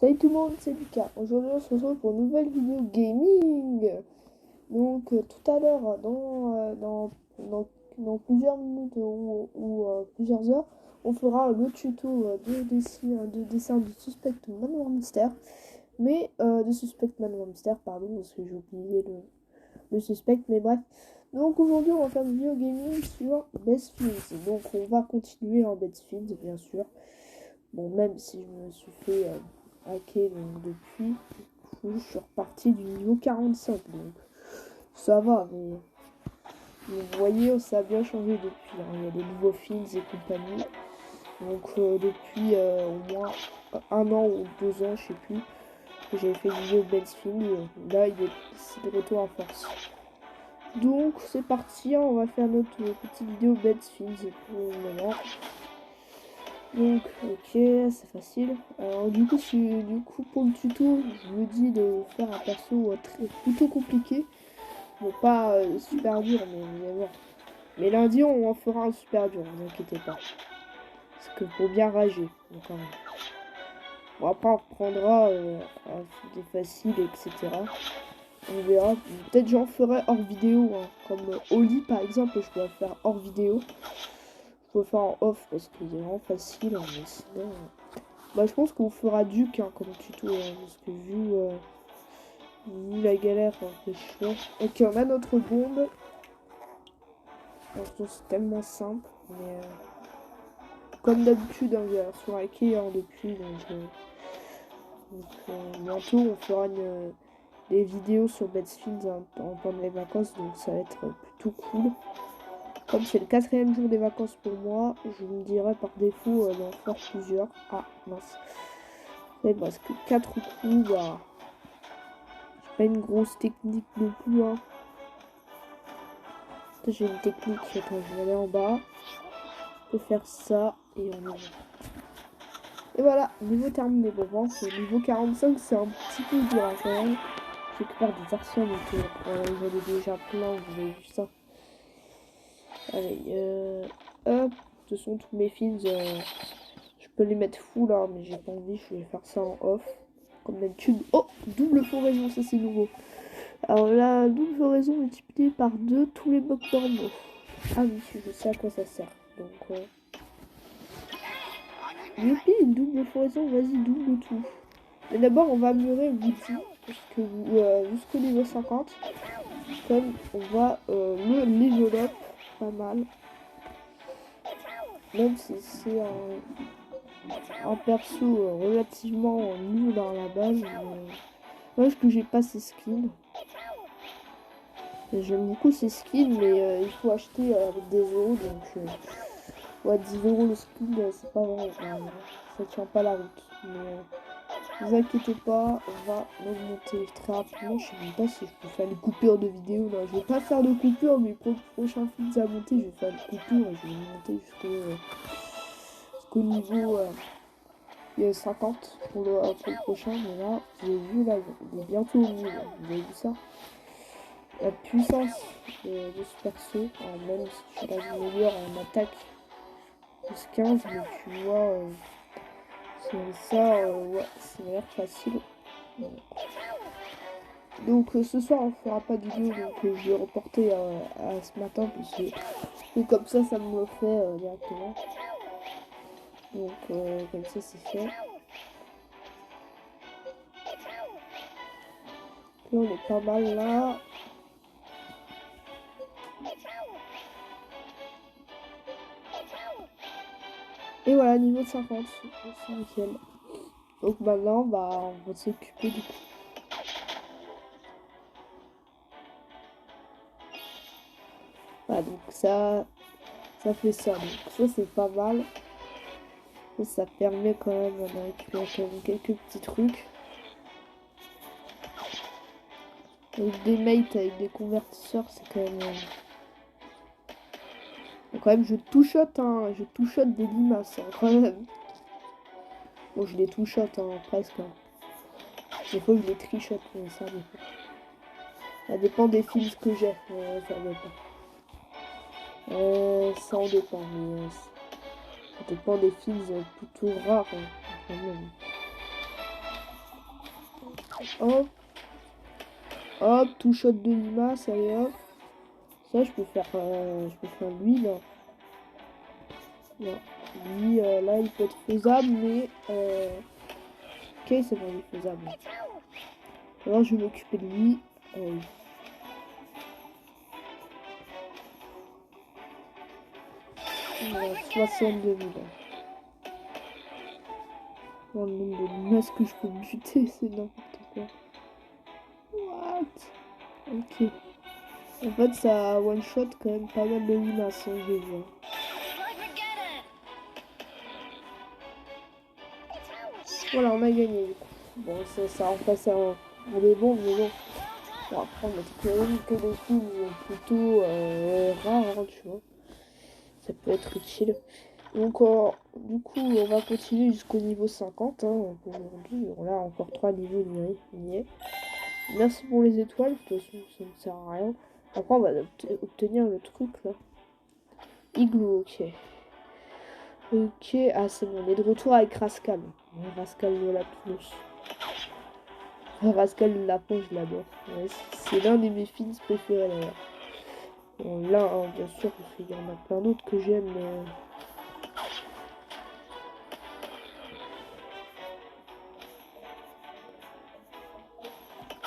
Salut tout le monde, c'est Lucas. Aujourd'hui on se retrouve pour une nouvelle vidéo gaming. Donc tout à l'heure, dans plusieurs minutes ou plusieurs heures, on fera le tuto de dessin de Suspect Manoir Mystère. Mais de Suspect Manoir Mystère, pardon, parce que j'ai oublié le suspect, mais bref. Donc aujourd'hui on va faire une vidéo gaming sur Best Fields. Donc on va continuer en Best Fields bien sûr. Bon, même si je me suis fait hacker depuis, je suis reparti du niveau 45, donc ça va, mais vous voyez, ça a bien changé depuis, hein. Il y a des nouveaux films et compagnie, donc depuis au moins un an ou 2 ans, je sais plus, que j'avais fait une vidéo Best Fields, là c'est de retour à force. Donc c'est parti, hein, on va faire notre petite vidéo Best Fields pour le moment. Donc ok, c'est facile. Alors du coup pour le tuto, je me dis de faire un perso plutôt compliqué. Bon, pas super dur, mais bon. Mais lundi on en fera un super dur, ne vous inquiétez pas. Parce que pour bien rager. Donc, bon, après on reprendra des faciles, etc. On verra. Peut-être j'en ferai hors vidéo, hein, comme Oli par exemple, je dois faire hors vidéo. Je peux faire en off parce qu'il est vraiment facile, hein, mais sinon... Bah, je pense qu'on fera Duke hein, comme tuto, hein, parce que vu la galère, c'est chiant. Ok, on a notre bombe. C'est tellement simple, mais comme d'habitude, hein, j'ai la version hackée hein, depuis, bientôt on fera des vidéos sur Battlefield hein, pendant les vacances, donc ça va être plutôt cool. Comme c'est le 4e jour des vacances pour moi, je me dirais par défaut d'en faire plusieurs. Ah mince. Ouais, parce que 4 coups, bah, j'ai pas une grosse technique non plus. Hein. J'ai une technique, attends, je vais aller en bas. Je peux faire ça et on y va. Et voilà, niveau terminé. Bon, bon c'est niveau 45, c'est un petit peu dur hein, quand même. J'ai récupère des arsenaux, donc j'en ai déjà plein, vous avez vu ça. Allez, hop. De toute façon, tous mes films, je peux les mettre full là, mais j'ai pas envie, je vais faire ça en off. Comme d'habitude. Oh, double floraison, ça c'est nouveau. Alors la double floraison multipliée par 2 tous les blocs normaux. Ah oui, je sais à quoi ça sert. Donc, youpi, une double floraison, vas-y, double tout. Mais d'abord, on va améliorer l'outil, parce que jusqu'au niveau 50, comme on va le level up pas mal. Même si c'est un perso relativement nul dans la base. Dommage que j'ai pas ses skins. J'aime beaucoup ces skins, mais il faut acheter avec des euros, donc ouais, 10 € le skin, c'est pas vrai, ça tient pas la route. Mais vous inquiétez pas, on va l'augmenter très rapidement. Je sais même pas si je peux faire des coupures de vidéo. Non, je vais pas faire de coupures, mais pour le prochain film à monter, je vais faire des coupures et je vais monter jusqu'au niveau 50 pour le prochain. Mais là, vous avez vu, là, il est bientôt au milieu. Vous avez vu ça? La puissance de ce perso, même si je suis pas meilleur en attaque plus 15, mais tu vois, ça, ouais, c'est l'air facile. Donc ce soir on fera pas de vidéo, donc je vais reporter à ce matin, parce que comme ça me le fait directement. Donc comme ça c'est fait. Là on est pas mal là. Et voilà, niveau 50, c'est nickel. Donc maintenant, bah, on va s'occuper du coup. Voilà, donc ça fait ça. Donc ça c'est pas mal. Ça permet quand même de récupérer quand même quelques petits trucs. Avec des mates, avec des convertisseurs, c'est quand même... Quand même, je two-shot, hein. Je two-shot des limaces, hein, quand même. Bon, je les two-shot, hein, presque. Hein. Des fois, je les tri-shot, mais ça dépend. Ça dépend des films que j'ai. Ça dépend. Ça en dépend, mais ça dépend des films plutôt rares. Hein, quand même. Hop. Hop, tout shot de limace, allez hop. Ça, je peux faire lui, là. Non. Lui, là, il peut être faisable, mais... Ok, c'est bon, il est faisable. Alors, je vais m'occuper de lui. Voilà, 62 000. Bon, le nombre de limaces que je peux buter, c'est n'importe quoi. What? Ok. En fait, ça one shot quand même pas mal de limaces, hein, je vois. Voilà, on a gagné du coup. Bon, ça remplace un des bons, mais bon. Bon, après, on a quand même que des films plutôt rares, hein, tu vois. Ça peut être utile. Donc, du coup, on va continuer jusqu'au niveau 50 hein, pour aujourd'hui. On a encore 3 niveaux niais. Merci pour les étoiles, de toute façon, ça ne sert à rien. Après, on va obtenir le truc là. Igloo, ok. Ok, ah c'est bon, on est de retour avec Rascal. Rascal de la Toulouse. Rascal le lapin, je l'adore. Ouais, c'est l'un de mes films préférés d'ailleurs. Bon, là, hein, bien sûr, parce qu'il y en a plein d'autres que j'aime, mais...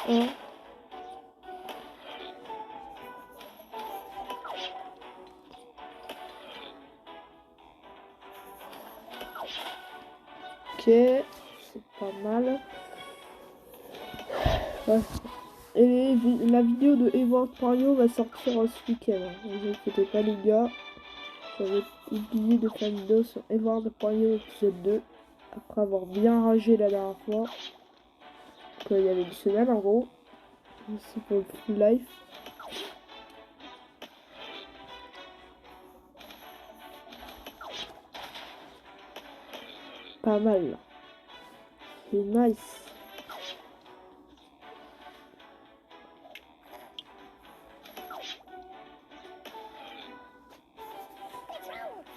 Hein. Ok, c'est pas mal. Ouais. Et la vidéo de Edward Mario va sortir ce week-end. Ne vous inquiétez pas les gars. J'avais oublié de faire une vidéo sur Edward Mario épisode 2. Après avoir bien ragé la dernière fois. Il y avait une semaine en gros. Merci pour le full life. Pas mal là. C'est nice.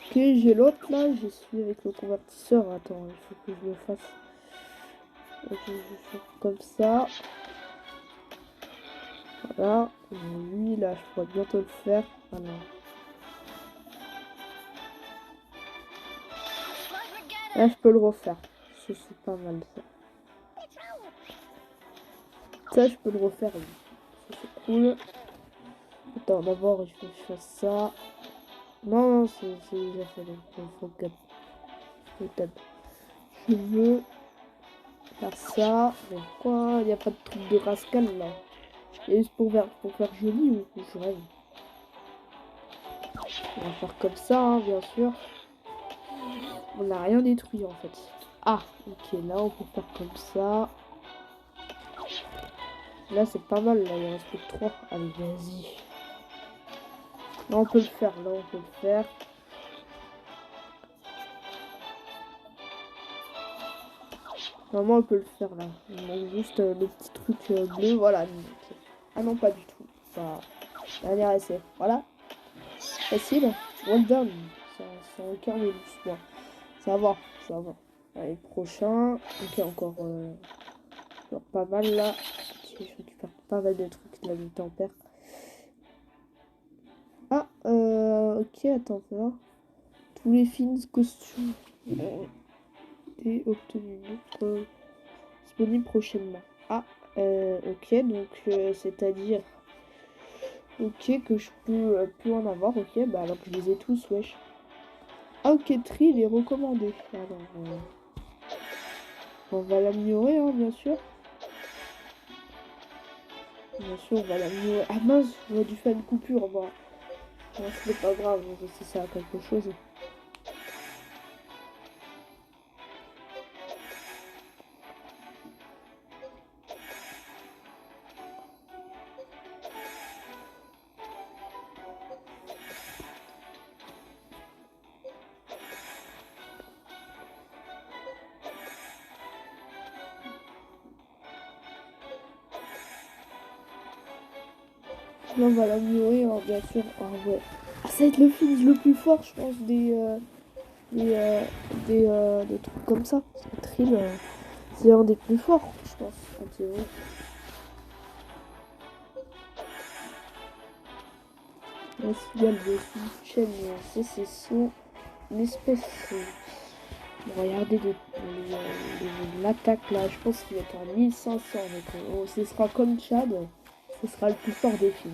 Ok, j'ai l'autre là, je suis avec le convertisseur. Attends, il faut que je le fasse. Ok, je vais faire comme ça. Voilà. Et lui là, je pourrais bientôt le faire. Ah non. Là, je peux le refaire. Ça, c'est pas mal ça. Ça, je peux le refaire. Oui. Ça, c'est cool. Attends, d'abord, il faut que je fasse ça. Non, c'est déjà fait. Il faut que je veux faire ça. Mais quoi? Il n'y a pas de truc de Rascal là. Et juste pour faire joli ou je rêve. On va faire comme ça, hein, bien sûr. On n'a rien détruit en fait. Ah, ok, là on peut faire comme ça. Là c'est pas mal, là il en reste plus que 3. Allez, vas-y. Là on peut le faire, là on peut le faire. Normalement on peut le faire là. Il manque juste le petit truc bleu, voilà. Okay. Ah non, pas du tout. Enfin, dernier essai. Voilà. Facile. Well done. Sans aucun mais doucement. Ça va, ça va. Allez, prochain. Ok, encore pas mal là. Ok, je récupère pas mal de trucs de la tempère. Ah, ok, attends, voir. Tous les films costumes et obtenus. Donc, disponible prochainement. Ah, ok, donc c'est-à-dire. Ok, que je peux plus en avoir. Ok, bah alors que je les ai tous, wesh. Ah, ok, tri, les recommandés. Alors, on va l'améliorer, hein, bien sûr. Bien sûr, on va l'améliorer. Ah mince, j'aurais dû faire une coupure. Bon, non, c'est pas grave, ça sert à quelque chose. Là, on va l'améliorer, hein, bien sûr. Ah ouais. Ah, ça va être le film le plus fort, je pense, des trucs comme ça. Parce que Trill, C'est un des plus forts, je pense, Anti-Hero. La filiale de chaîne sécession, une espèce. Regardez l'attaque là, je pense qu'il va être à 1500. Donc, ce sera comme Chad, ce sera le plus fort des Fins.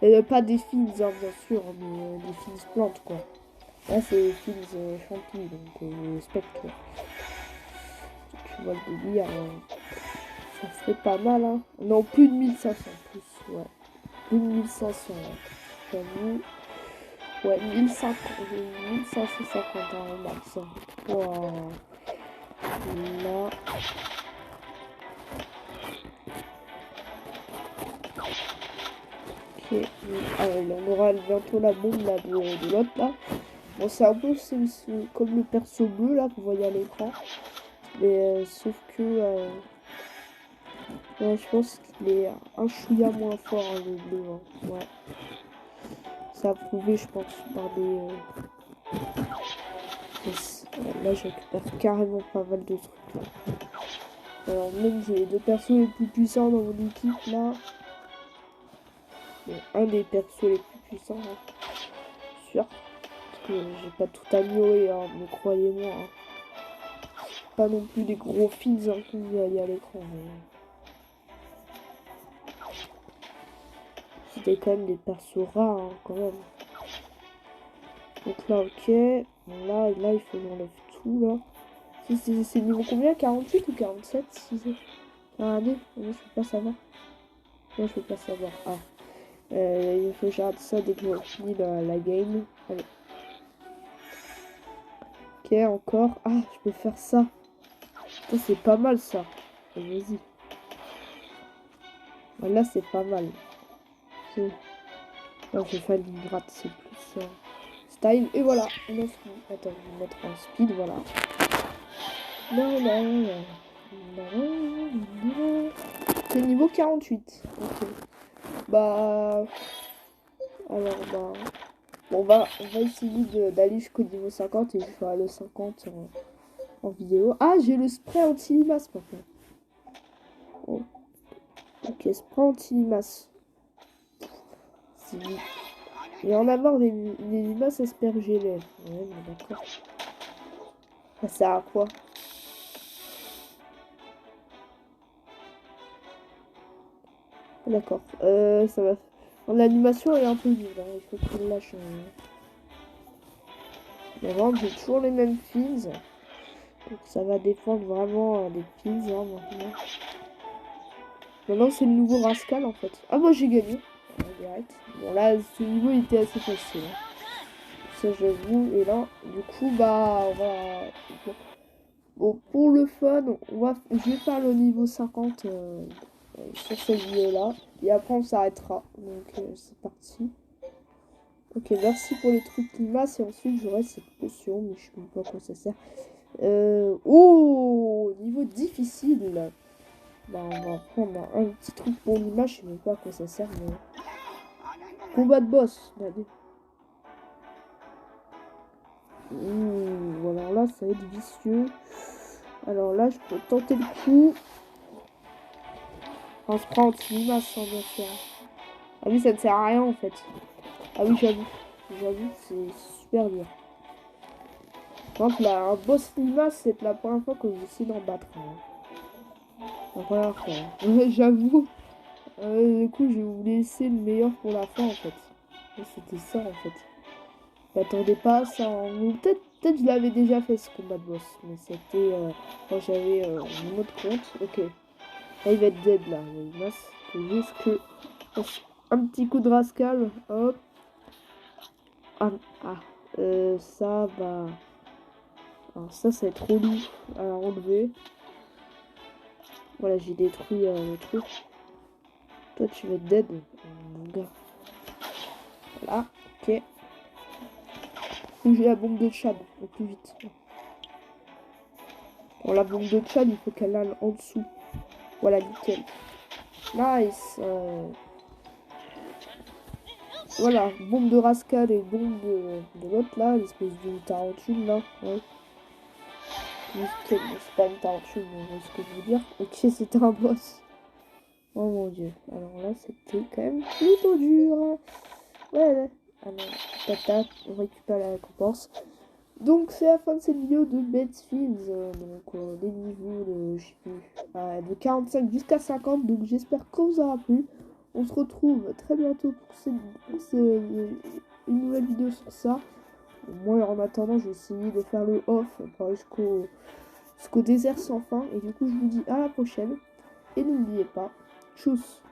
Et pas des Fins, hein, bien sûr, mais des Fins plantes quoi. Là c'est les Fins champignons, donc spectre. Tu vois le délire, ça serait pas mal. Hein. Non, plus de 1500, plus, ouais. Plus de 1500, ouais. J'avoue. Ouais, 1500, 1550 en max. Wow. Là. Ok. On aura bientôt la bombe là, de l'autre là. Bon, c'est un peu comme le perso bleu là que vous voyez à l'écran. Mais sauf que ouais, je pense qu'il est un chouïa moins fort hein, le bleu. Hein. Ouais. Ça a prouvé, je pense, par des. Là, je récupère carrément pas mal de trucs. Là. Alors, même j'ai les deux persos les plus puissants dans mon équipe là. Bon, un des persos les plus puissants, hein. Sûr. Parce que j'ai pas tout amélioré, hein, mais croyez-moi. Hein. Pas non plus des gros fils hein, qu'il y a à l'écran. Mais... c'était quand même des persos rares, hein, quand même. Donc là, ok. Bon, là, il faut que j'enlève tout là. C'est niveau combien? 48 ou 47 si c'est... Regardez, je peux pas savoir. Non, je peux pas savoir. Ah. Il faut que j'arrête ça dès que je finis la game. Allez. Ok, encore. Ah, je peux faire ça. C'est pas mal ça. Vas-y. Là, c'est pas mal. Non, je vais faire une gratte, c'est plus style. Et voilà, on a fini. Attends, je vais mettre en speed, voilà. Non, non, non. C'est niveau 48. Ok. Bah... alors, bah... bon, on va essayer d'aller jusqu'au niveau 50 et je ferai le 50 en vidéo. Ah, j'ai le spray anti-limace maintenant. Oh. Ok, spray anti-limace. Il y en a marre des limaces aspergées. Ouais, mais d'accord. Ça sert à quoi? D'accord. Ça va. L'animation est un peu nulle. Hein. Il faut que je lâche. Mais vraiment, j'ai toujours les mêmes fins. Donc ça va défendre vraiment les fins hein, maintenant. Maintenant, c'est le nouveau Rascal en fait. Ah, moi j'ai gagné. Direct. Bon, là, ce niveau il était assez facile. Hein. Ça, j'avoue. Et là, du coup, bah, on va. Bon, pour le fun, je vais faire le niveau 50 sur cette vidéo-là. Et après, on s'arrêtera. Donc, c'est parti. Ok, merci pour les trucs limaces. Et ensuite, j'aurai cette potion. Mais je sais même pas à quoi ça sert. Oh, niveau difficile. Bah, on va prendre un petit truc pour l'image. Je sais même pas à quoi ça sert. Mais... combat de boss. Regardez. Voilà, là, ça va être vicieux. Alors là, je peux tenter le coup. On se prend anti-limace, bien sûr. Ah oui, ça ne sert à rien, en fait. Ah oui, j'avoue. J'avoue, c'est super dur. Par exemple, là, un boss limace, c'est la première fois que j'essaie d'en battre. Hein. La première fois. Hein. J'avoue. Du coup, je vais vous laisser le meilleur pour la fin, en fait. C'était ça, en fait. J'attendais pas ça. Peut-être je l'avais déjà fait, ce combat de boss. Mais c'était quand j'avais mon autre compte. Ok. Là, il va être dead, là. Il faut juste que... un petit coup de rascal. Hop. Ah. Ça va... alors ça, c'est trop lourd à enlever. Voilà, j'ai détruit le truc. Toi, tu vas être dead, mon gars. Voilà, ok. Faut que j'ai la bombe de Chad, au plus vite. Bon, la bombe de Chad, il faut qu'elle aille en dessous. Voilà, nickel. Nice. Voilà, bombe de Rascal et bombe de l'autre là, l'espèce de tarentule là. Ouais. c'est pas une tarentule, mais ce que je veux dire. Ok, c'était un boss. Oh mon dieu. Alors là, c'était quand même plutôt dur. Ouais. Alors, tac, on récupère la récompense. Donc c'est la fin de cette vidéo de Bedfields. Les niveaux de, je sais plus, de 45 jusqu'à 50. Donc j'espère que vous aura plu. On se retrouve très bientôt pour une nouvelle vidéo sur ça. Moi en attendant, je vais essayer de faire le off jusqu'au désert sans fin. Et du coup je vous dis à la prochaine. Et n'oubliez pas, tchuss.